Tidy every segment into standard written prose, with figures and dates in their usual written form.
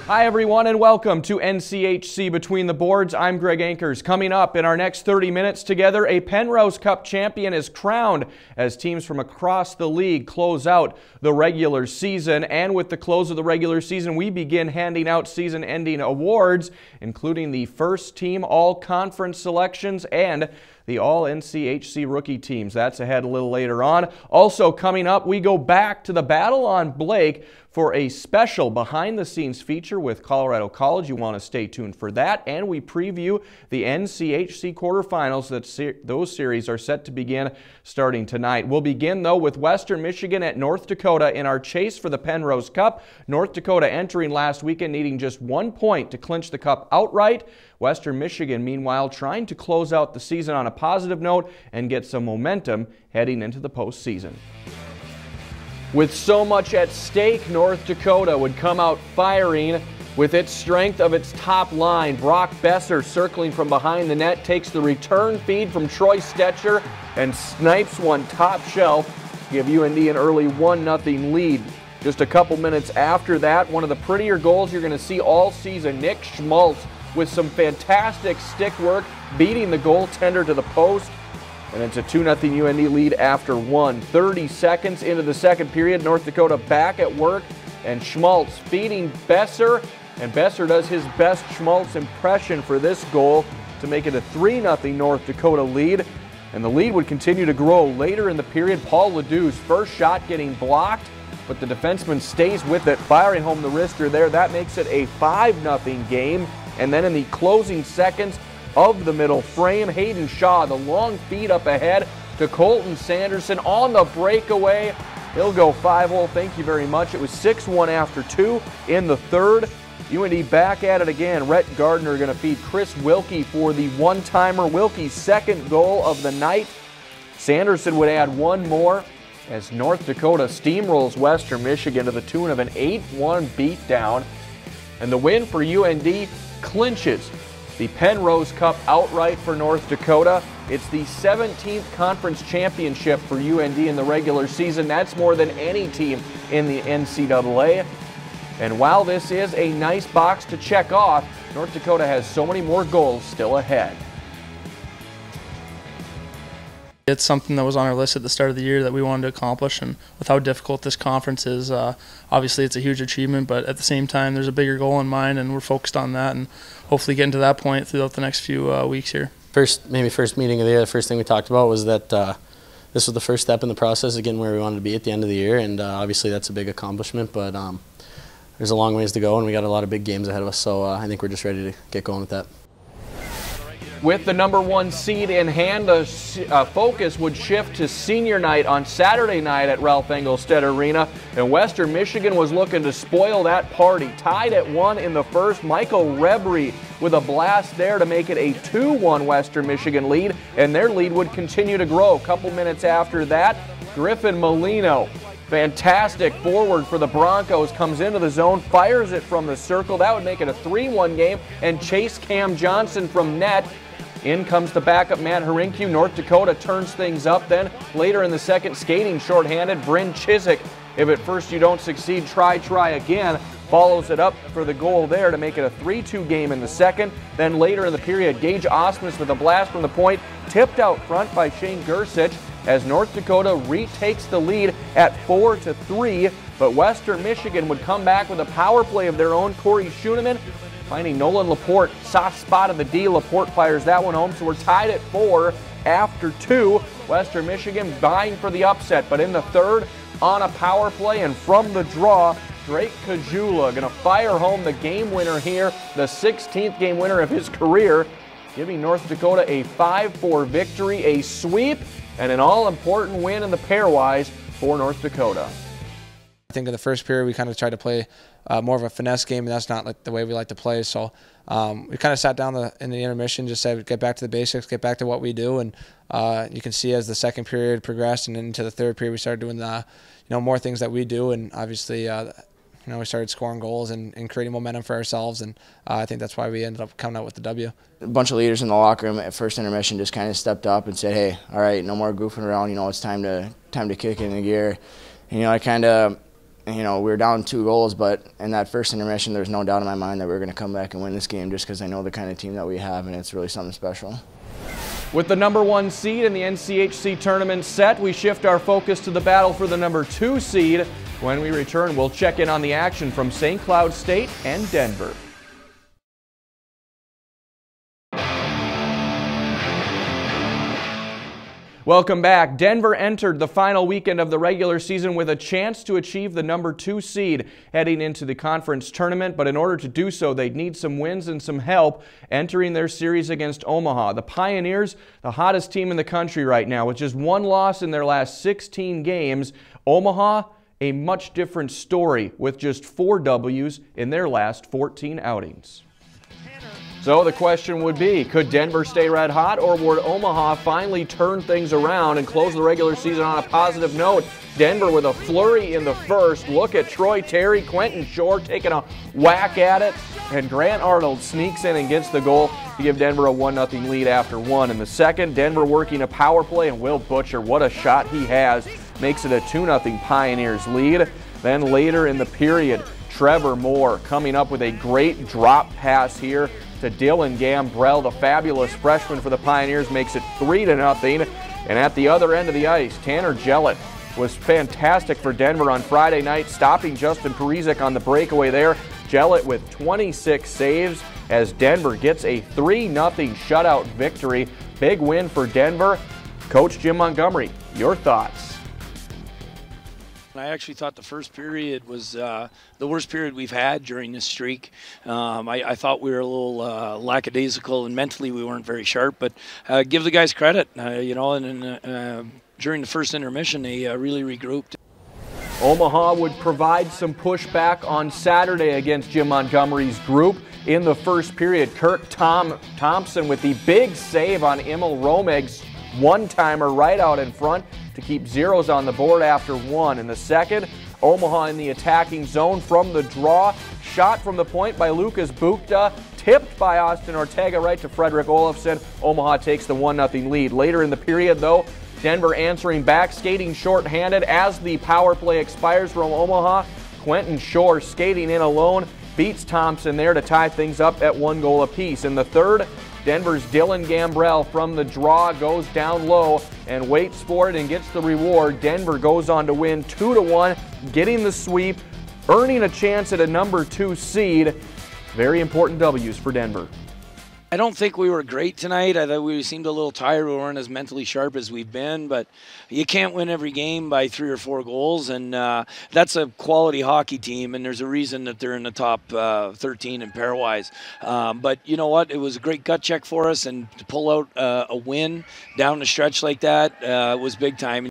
Hi everyone and welcome to NCHC Between the Boards. I'm Greg Ankers. Coming up in our next 30 minutes together, a Penrose Cup champion is crowned as teams from across the league close out the regular season. And with the close of the regular season, we begin handing out season-ending awards, including the first team all-conference selections and the all-NCHC rookie teams. That's ahead a little later on. Also coming up, we go back to the Battle on Blake for a special behind-the-scenes feature with Colorado College. You want to stay tuned for that. And we preview the NCHC quarterfinals. Those series are set to begin starting tonight. We'll begin, though, with Western Michigan at North Dakota in our chase for the Penrose Cup. North Dakota entering last weekend needing just 1 point to clinch the Cup outright. Western Michigan, meanwhile, trying to close out the season on a positive note and get some momentum heading into the postseason. With so much at stake, North Dakota would come out firing with its strength of its top line. Brock Besser, circling from behind the net, takes the return feed from Troy Stetcher and snipes one top shelf to give UND an early 1-0 lead. Just a couple minutes after that, one of the prettier goals you're going to see all season, Nick Schmaltz with some fantastic stick work, beating the goaltender to the post. And it's a 2-0 UND lead after 30 seconds into the second period. North Dakota back at work, and Schmaltz feeding Besser, and Besser does his best Schmaltz impression for this goal to make it a 3-0 North Dakota lead. And the lead would continue to grow later in the period. Paul Ledoux's first shot getting blocked, but the defenseman stays with it, firing home the wrister there. That makes it a 5-0 game. And then in the closing seconds of the middle frame, Hayden Shaw, the long feed up ahead to Colton Sanderson on the breakaway. He'll go 5-hole, thank you very much. It was 6-1 after 2 in the third. UND back at it again. Rhett Gardner going to feed Chris Wilkie for the one-timer. Wilkie's second goal of the night. Sanderson would add one more as North Dakota steamrolls Western Michigan to the tune of an 8-1 beatdown. And the win for UND clinches the Penrose Cup outright for North Dakota. It's the 17th conference championship for UND in the regular season. That's more than any team in the NCAA. And while this is a nice box to check off, North Dakota has so many more goals still ahead. It's something that was on our list at the start of the year that we wanted to accomplish, and with how difficult this conference is, obviously it's a huge achievement, but at the same time there's a bigger goal in mind, and we're focused on that and hopefully getting to that point throughout the next few weeks here. First meeting of the year, the first thing we talked about was that this was the first step in the process of getting where we wanted to be at the end of the year, and obviously that's a big accomplishment, but there's a long ways to go, and we got a lot of big games ahead of us, so I think we're just ready to get going with that. With the #1 seed in hand, the focus would shift to senior night on Saturday night at Ralph Engelstad Arena, and Western Michigan was looking to spoil that party. Tied at 1 in the first, Michael Rebry with a blast there to make it a 2-1 Western Michigan lead, and their lead would continue to grow. A couple minutes after that, Griffin Molino, fantastic forward for the Broncos, comes into the zone, fires it from the circle. That would make it a 3-1 game, and Chase Cam Johnson from net. In comes the backup Matt Harinkyu. North Dakota turns things up then. Later in the second, skating shorthanded, Bryn Chiswick. If at first you don't succeed, try again. Follows it up for the goal there to make it a 3-2 game in the second. Then later in the period, Gage Osmus with a blast from the point, tipped out front by Shane Gersich as North Dakota retakes the lead at 4-3. But Western Michigan would come back with a power play of their own. Corey Schoeneman finding Nolan Laporte, soft spot of the D. Laporte fires that one home, so we're tied at 4 after 2. Western Michigan vying for the upset, but in the third, on a power play and from the draw, Drake Kajula going to fire home the game winner here, the 16th game winner of his career, giving North Dakota a 5-4 victory, a sweep, and an all-important win in the pairwise for North Dakota. I think in the first period we kind of tried to play more of a finesse game, and that's not like the way we like to play. So we kind of sat down in the intermission, just said get back to the basics, get back to what we do, and you can see as the second period progressed and into the third period we started doing the more things that we do, and obviously we started scoring goals and creating momentum for ourselves, and I think that's why we ended up coming out with the W. A bunch of leaders in the locker room at first intermission just kind of stepped up and said, hey, all right, no more goofing around, it's time to kick it into gear. And, I kind of you know, we were down 2 goals, but in that first intermission, there's no doubt in my mind that we're going to come back and win this game just because I know the kind of team that we have, and it's really something special. With the #1 seed in the NCHC tournament set, we shift our focus to the battle for the #2 seed. When we return, we'll check in on the action from St. Cloud State and Denver. Welcome back. Denver entered the final weekend of the regular season with a chance to achieve the #2 seed heading into the conference tournament, but in order to do so, they'd need some wins and some help entering their series against Omaha. The Pioneers, the hottest team in the country right now, with just 1 loss in their last 16 games. Omaha, a much different story with just 4 W's in their last 14 outings. So the question would be, could Denver stay red hot, or would Omaha finally turn things around and close the regular season on a positive note? Denver with a flurry in the first. Look at Troy Terry, Quentin Shore taking a whack at it, and Grant Arnold sneaks in and gets the goal to give Denver a 1-0 lead after 1. In the second, Denver working a power play, and Will Butcher, what a shot he has, makes it a 2-0 Pioneers lead. Then later in the period, Trevor Moore coming up with a great drop pass here to Dylan Gambrell. The fabulous freshman for the Pioneers makes it 3-0. And at the other end of the ice, Tanner Jellett was fantastic for Denver on Friday night, stopping Justin Parizek on the breakaway there. Jellett with 26 saves as Denver gets a 3-0 shutout victory. Big win for Denver. Coach Jim Montgomery, your thoughts? I actually thought the first period was the worst period we've had during this streak. I thought we were a little lackadaisical, and mentally we weren't very sharp, but give the guys credit, you know, and during the first intermission they really regrouped. Omaha would provide some pushback on Saturday against Jim Montgomery's group. In the first period, Kirk Thompson with the big save on Emil Romeg's one-timer right out in front to keep zeros on the board after 1. In the second, Omaha in the attacking zone from the draw. Shot from the point by Lucas Bukta, tipped by Austin Ortega right to Frederick Olofsson. Omaha takes the 1-0 lead. Later in the period, though, Denver answering back, skating shorthanded as the power play expires from Omaha. Quentin Shore skating in alone, beats Thompson there to tie things up at 1 goal apiece. In the third, Denver's Dylan Gambrell from the draw goes down low and waits for it and gets the reward. Denver goes on to win 2-1, getting the sweep, earning a chance at a #2 seed. Very important W's for Denver. I don't think we were great tonight. I thought we seemed a little tired. We weren't as mentally sharp as we've been, but you can't win every game by 3 or 4 goals, and that's a quality hockey team, and there's a reason that they're in the top 13 in pairwise. But you know what? It was a great gut check for us, and to pull out a win down the stretch like that was big time.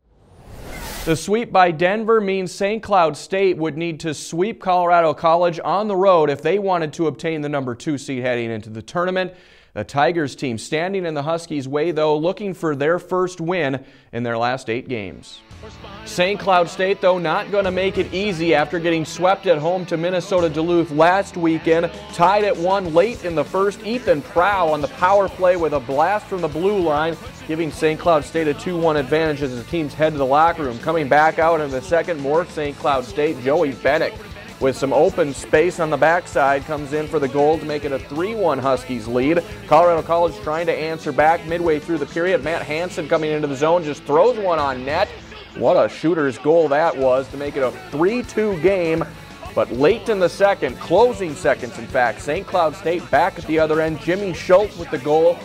The sweep by Denver means St. Cloud State would need to sweep Colorado College on the road if they wanted to obtain the #2 seed heading into the tournament. The Tigers team standing in the Huskies' way, though, looking for their first win in their last 8 games. St. Cloud State, though, not going to make it easy after getting swept at home to Minnesota Duluth last weekend. Tied at 1 late in the first. Ethan Prow on the power play with a blast from the blue line, giving St. Cloud State a 2-1 advantage as the teams head to the locker room. Coming back out in the second, more St. Cloud State. Joey Bennick with some open space on the backside comes in for the goal to make it a 3-1 Huskies lead. Colorado College trying to answer back midway through the period. Matt Hansen coming into the zone just throws one on net. What a shooter's goal that was to make it a 3-2 game. But late in the second, closing seconds in fact, St. Cloud State back at the other end. Jimmy Schultz with the goal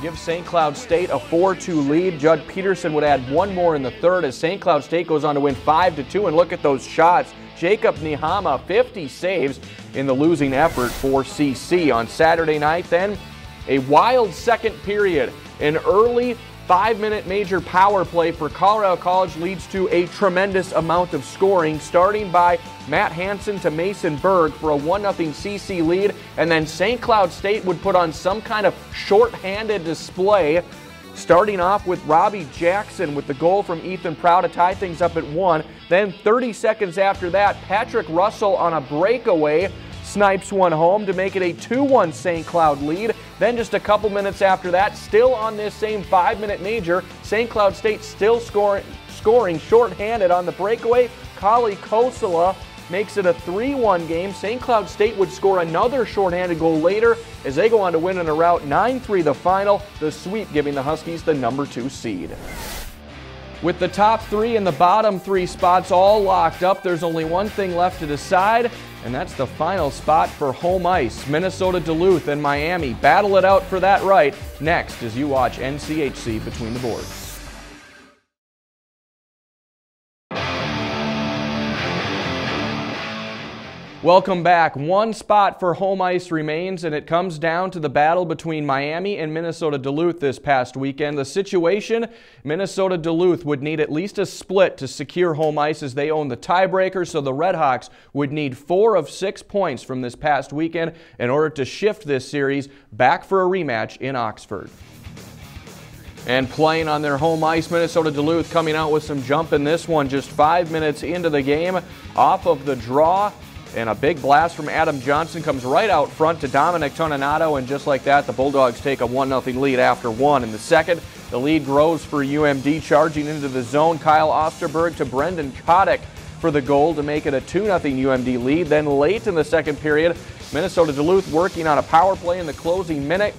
gives St. Cloud State a 4-2 lead. Judd Peterson would add 1 more in the third as St. Cloud State goes on to win 5-2. And look at those shots. Jacob Nihama, 50 saves in the losing effort for CC. On Saturday night then, a wild second period. An early 5-minute major power play for Colorado College leads to a tremendous amount of scoring, starting by Matt Hansen to Mason Berg for a 1-0 CC lead, and then St. Cloud State would put on some kind of short-handed display, starting off with Robbie Jackson with the goal from Ethan Prow to tie things up at 1. Then 30 seconds after that, Patrick Russell on a breakaway snipes one home to make it a 2-1 St. Cloud lead. Then just a couple minutes after that, still on this same 5-minute major, St. Cloud State still scoring shorthanded on the breakaway. Kali Kosala makes it a 3-1 game. St. Cloud State would score another shorthanded goal later as they go on to win in a rout 9-3 the final, the sweep giving the Huskies the number 2 seed. With the top 3 and the bottom 3 spots all locked up, there's only one thing left to decide, and that's the final spot for home ice. Minnesota, Duluth, and Miami battle it out for that right next as you watch NCHC Between the Boards. Welcome back. One spot for home ice remains, and it comes down to the battle between Miami and Minnesota Duluth this past weekend. The situation, Minnesota Duluth would need at least a split to secure home ice as they own the tiebreaker, so the Redhawks would need 4 of 6 points from this past weekend in order to shift this series back for a rematch in Oxford. And playing on their home ice, Minnesota Duluth coming out with some jump in this one just 5 minutes into the game off of the draw. And a big blast from Adam Johnson comes right out front to Dominic Toninato, and just like that, the Bulldogs take a 1-0 lead after 1. In the second, the lead grows for UMD, charging into the zone. Kyle Osterberg to Brendan Kotick for the goal to make it a 2-0 UMD lead. Then late in the second period, Minnesota Duluth working on a power play in the closing minute.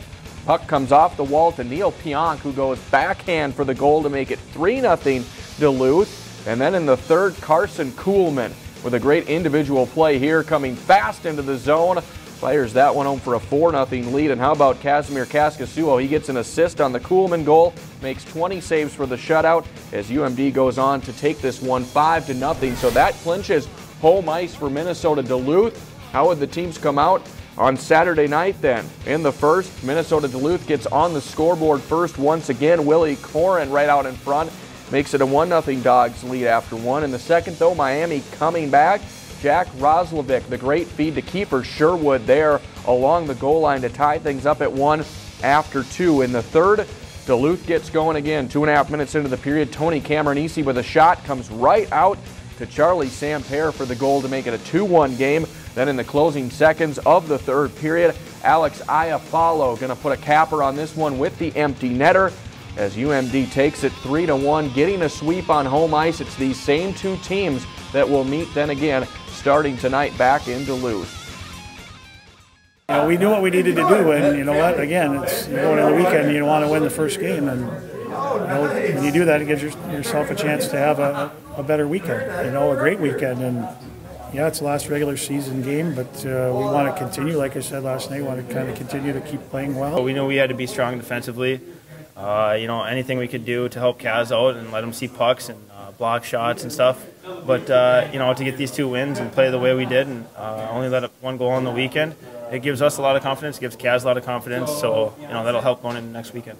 Puck comes off the wall to Neil Pionk, who goes backhand for the goal to make it 3-0 Duluth. And then in the third, Carson Kuhlman with a great individual play here, coming fast into the zone. Fires that one home for a 4-0 lead. And how about Casimir Kaskasuo? He gets an assist on the Kuhlman goal, makes 20 saves for the shutout as UMD goes on to take this one 5-0. So that clinches home ice for Minnesota Duluth. How would the teams come out on Saturday night then? In the first, Minnesota Duluth gets on the scoreboard first once again. Willie Corin right out in front makes it a 1-0 Dogs lead after 1. In the second, though, Miami coming back. Jack Roslovic, the great feed to keeper Sherwood there along the goal line to tie things up at 1 after 2. In the third, Duluth gets going again. 2.5 minutes into the period, Tony Cameronese with a shot comes right out to Charlie Samper for the goal to make it a 2-1 game. Then in the closing seconds of the third period, Alex Iafallo going to put a capper on this one with the empty netter as UMD takes it 3-1, getting a sweep on home ice. It's these same 2 teams that will meet then again starting tonight back in Duluth. You know, we knew what we needed to do, and you know what? Again, it's going into the weekend. You want to win the first game, and you know, when you do that, it gives yourself a chance to have a better weekend. You know, a great weekend. And yeah, it's the last regular season game, but we want to continue. Like I said last night, we want to kind of continue to keep playing well. We know we had to be strong defensively. You know, anything we could do to help Kaz out and let him see pucks and block shots and stuff. But, you know, to get these 2 wins and play the way we did and only let up 1 goal on the weekend, it gives us a lot of confidence, gives Kaz a lot of confidence. So, you know, that'll help going into next weekend.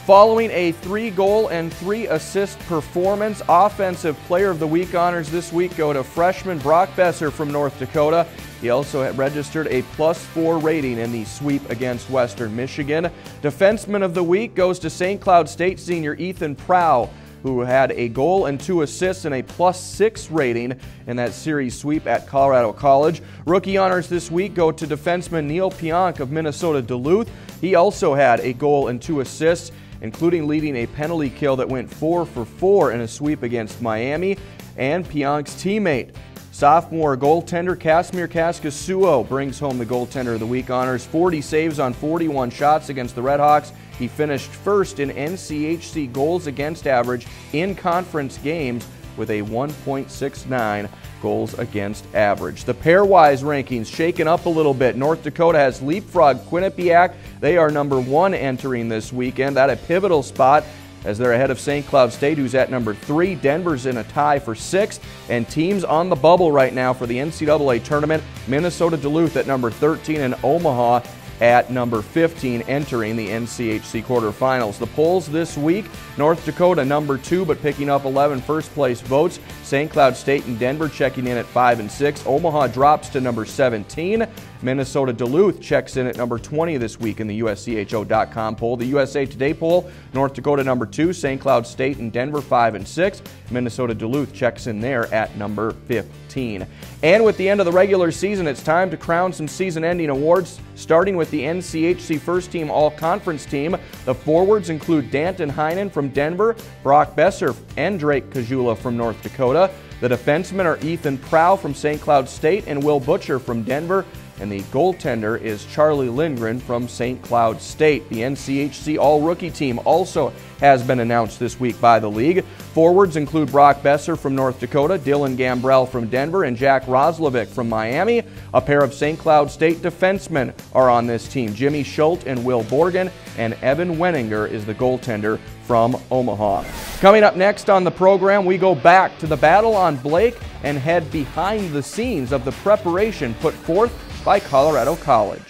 Following a 3-goal and 3-assist performance, Offensive Player of the Week honors this week go to freshman Brock Besser from North Dakota. He also had registered a +4 rating in the sweep against Western Michigan. Defenseman of the Week goes to St. Cloud State senior Ethan Prow, who had a goal and 2 assists and a +6 rating in that series sweep at Colorado College. Rookie honors this week go to defenseman Neil Pionk of Minnesota Duluth. He also had a goal and 2 assists, including leading a penalty kill that went 4 for 4 in a sweep against Miami. And Pionk's teammate, sophomore goaltender Casimir Kaskasuo, brings home the Goaltender of the Week honors. 40 saves on 41 shots against the Redhawks. He finished first in NCHC goals against average in conference games with a 1.69 goals against average. The pairwise rankings shaken up a little bit. North Dakota has leapfrogged Quinnipiac. They are number 1 entering this weekend. At a pivotal spot as they're ahead of St. Cloud State, who's at number 3. Denver's in a tie for 6th. And teams on the bubble right now for the NCAA tournament, Minnesota Duluth at number 13 and Omaha at number 15 entering the NCHC quarterfinals. The polls this week, North Dakota number 2 but picking up 11 first place votes. St. Cloud State and Denver checking in at 5 and 6. Omaha drops to number 17. Minnesota Duluth checks in at number 20 this week in the USCHO.com poll. The USA Today poll, North Dakota number 2, St. Cloud State and Denver 5 and 6. Minnesota Duluth checks in there at number 15. And with the end of the regular season, it's time to crown some season-ending awards, starting with the NCHC First Team All-Conference team. The forwards include Danton Heinen from Denver, Brock Besser and Drake Kajula from North Dakota. The defensemen are Ethan Prow from St. Cloud State and Will Butcher from Denver, and the goaltender is Charlie Lindgren from St. Cloud State. The NCHC All-Rookie team also has been announced this week by the league. Forwards include Brock Besser from North Dakota, Dylan Gambrell from Denver, and Jack Roslovic from Miami. A pair of St. Cloud State defensemen are on this team, Jimmy Schultz and Will Borgen, and Evan Wenninger is the goaltender from Omaha. Coming up next on the program, we go back to the battle on Blake and head behind the scenes of the preparation put forth by Colorado College.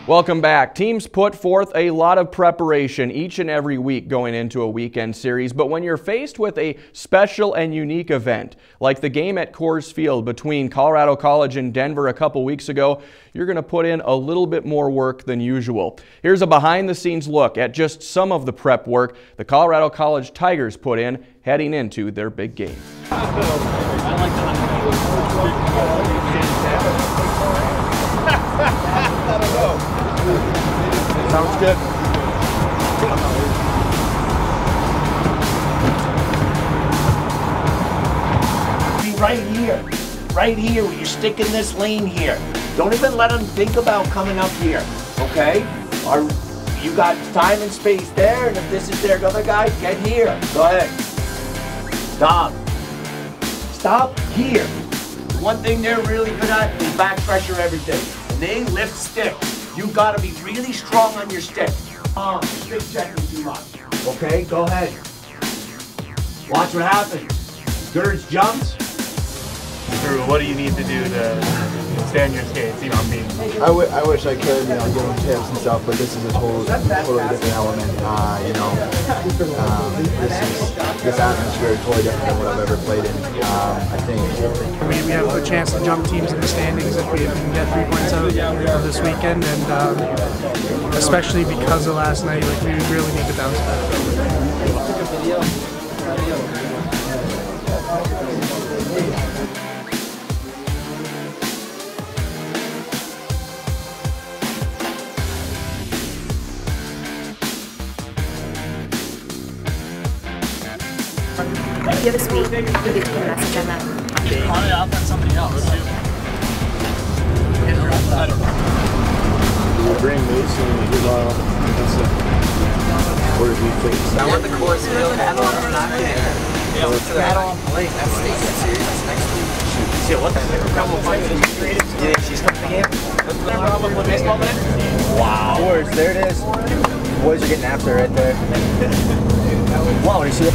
Welcome back. Teams put forth a lot of preparation each and every week going into a weekend series, but when you're faced with a special and unique event, like the game at Coors Field between Colorado College and Denver a couple weeks ago, you're going to put in a little bit more work than usual. Here's a behind-the-scenes look at just some of the prep work the Colorado College Tigers put in heading into their big game. Sounds good. Be right here where you're sticking this lane here. Don't even let them think about coming up here, okay? You got time and space there, and if this is their other guy, get here. Go ahead. Stop. Stop here. One thing they're really good at is back pressure everything. And they lift stick. You gotta be really strong on your stick. Stick checking too much. Okay, go ahead. Watch what happens. Gerds jumps. Drew, what do you need to do to stay on your skates? You know, I wish I could, you know, give them tips and stuff, but this is a totally different element. This atmosphere is totally different than what I've ever played in. I think we have a chance to jump teams in the standings if we can get 3 points out of this weekend, and especially because of last night, like we really need to bounce back. If you have a suite, you get to put a message on that. I'll find somebody else. I don't know. I bring Mason and he's on. That's it. Where does he face? I want the Coors Field battle on battle on Blake. That's serious. That's next week. See what the heck? You think she's coming again? Wow. Coors, there it is. Boys are getting after it right there. Wow, you see it?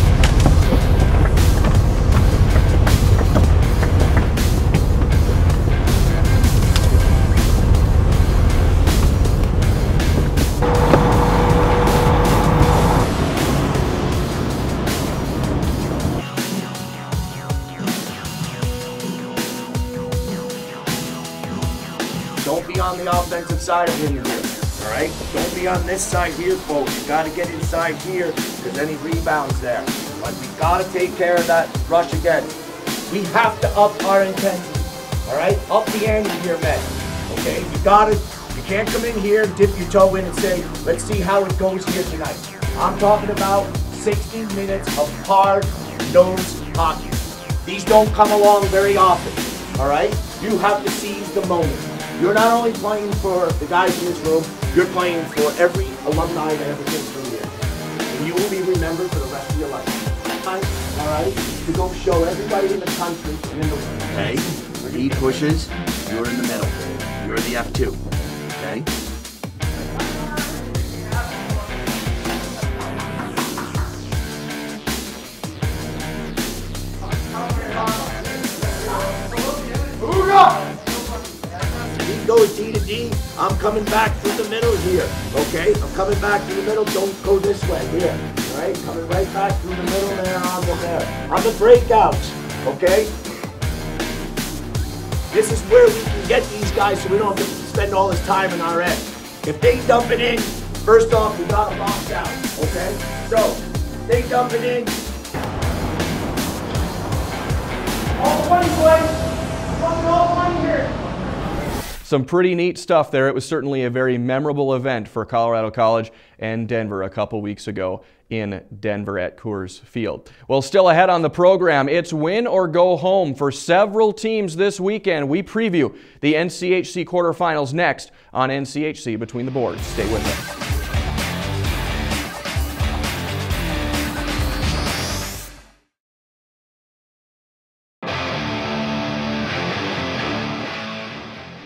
Don't be on the offensive side of him here, all right? Don't be on this side here, folks. You got to get inside here because any rebounds there. But we got to take care of that rush again. We have to up our intensity, all right? Up the ante here, men, okay? You can't come in here and dip your toe in and say, let's see how it goes here tonight. I'm talking about 60 minutes of hard-nosed hockey. These don't come along very often, all right? You have to seize the moment. You're not only playing for the guys in this room, you're playing for every alumni that ever came through here. And you will be remembered for the rest of your life. All right? To go show everybody in the country and in the world. Okay? When he pushes, you're in the middle. You're the F2. Okay? Goes D to D, I'm coming back through the middle here, okay? I'm coming back through the middle, don't go this way, here, all right? Coming right back through the middle there, on the breakouts, okay? This is where we can get these guys so we don't have to spend all this time in our end. If they dump it in, first off, we got them locked out, okay? So, they dump it in. All 20 boys, all 20 here. Some pretty neat stuff there. It was certainly a very memorable event for Colorado College and Denver a couple weeks ago in Denver at Coors Field. Well, still ahead on the program, it's win or go home for several teams this weekend. We preview the NCHC quarterfinals next on NCHC Between the Boards. Stay with us.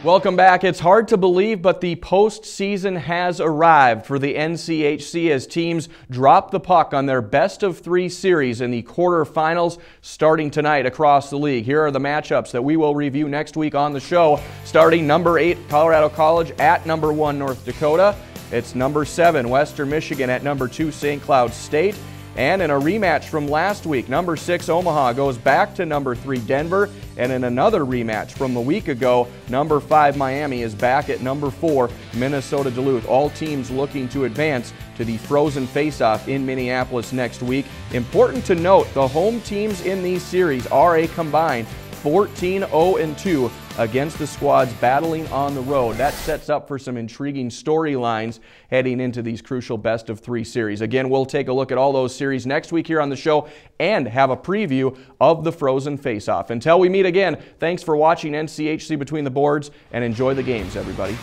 Welcome back. It's hard to believe, but the postseason has arrived for the NCHC as teams drop the puck on their best-of-3 series in the quarterfinals starting tonight across the league. Here are the matchups that we will review next week on the show. Starting number 8, Colorado College at number 1, North Dakota. It's number 7, Western Michigan at number 2, St. Cloud State. And in a rematch from last week, number 6, Omaha goes back to number 3, Denver. And in another rematch from a week ago, number 5, Miami is back at number 4, Minnesota Duluth. All teams looking to advance to the Frozen Face-Off in Minneapolis next week. Important to note, the home teams in these series are a combined 14-0-2 against the squads battling on the road. That sets up for some intriguing storylines heading into these crucial best-of-3 series. Again, we'll take a look at all those series next week here on the show and have a preview of the Frozen Face-Off. Until we meet again, thanks for watching NCHC Between the Boards and enjoy the games, everybody.